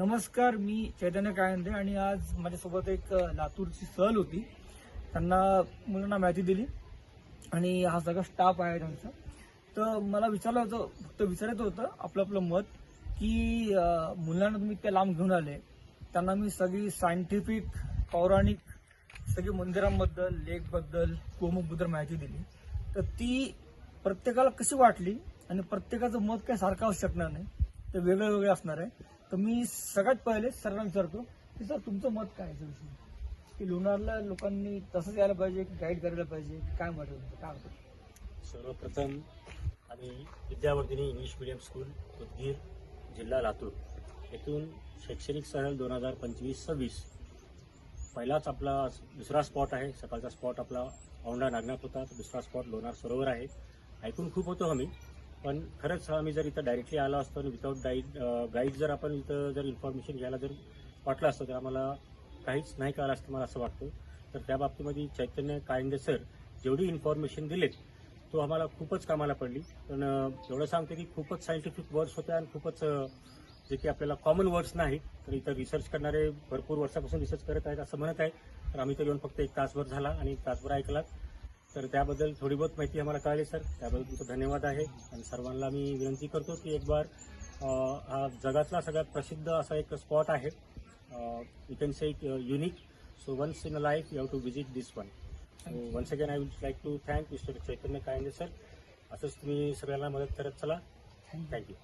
नमस्कार, मी चैतन्य कायंदे आणि आज माझ्यासोबत एक लातूरची सहल होती. त्यांना मुलांना माहिती दिली आणि हा सगळा स्टाफ आहे त्यांचा. तर मला विचारायचं होतं आपलं आपलं मत की मुलांना तुम्ही इतक्या लांब घेऊन आले, त्यांना मी सगळी सायंटिफिक, पौराणिक सगळी मंदिरांबद्दल, लेकबद्दल, गोमुखबद्दल माहिती दिली. तर ती प्रत्येकाला कशी वाटली आणि प्रत्येकाचं मत काही सारखं असू शकणार नाही, ते वेगळं वेगळं असणार आहे. तर मी सगळ्यात पहिले सर्वांना विचारतो की सर तुमचं मत काय आहे याच्याविषयी, की लोणारला लोकांनी तसंच यायला पाहिजे की गाईड करायला पाहिजे, काय मत आहे, काय होतं? सर्वप्रथम आम्ही Vidyavardhini English medium school Udgir जिल्हा लातूर येथून शैक्षणिक सहल 2025-26 पहिलाच आपला दुसरा स्पॉट आहे. सकाळचा स्पॉट आपला औंढा नागनाथ होता, तर दुसरा स्पॉट लोणार सरोवर आहे. ऐकून खूप होतो आम्ही, पण खरंच आम्ही जर इथं डायरेक्टली आलो असतो आणि विदाऊट गाईड जर आपण इथं जर इन्फॉर्मेशन घ्यायला जर वाटलं असतं तर आम्हाला काहीच नाही कळलं असतं, मला असं वाटतं. तर त्या बाबतीमध्ये चैतन्य कायंदे सर जेवढी इन्फॉर्मेशन दिलेत तो आम्हाला खूपच कामाला पडली. पण एवढं सांगतो की खूपच सायंटिफिक वर्ड्स होते आणि खूपच जे की आपल्याला कॉमन वर्ड्स नाहीत. तर इथं रिसर्च करणारे भरपूर वर्षापासून रिसर्च करत आहेत असं म्हणत आहे. तर आम्ही तर येऊन फक्त 1 तासभर झाला आणि 1 तासभर ऐकलात. तर त्याबद्दल थोडी बहुत माहिती आम्हाला कळली सर, त्याबद्दल तुमचं धन्यवाद आहे. आणि सर्वांना मी विनंती करतो की एक बार हा जगातला सगळ्यात प्रसिद्ध असा एक स्पॉट आहे. You can say unique. So once in a life you have to visit this one. So once again I will like to thank mister Chaitanya Kayande sir. असंच तुम्ही सगळ्यांना मदत करत चला. थँक्यू.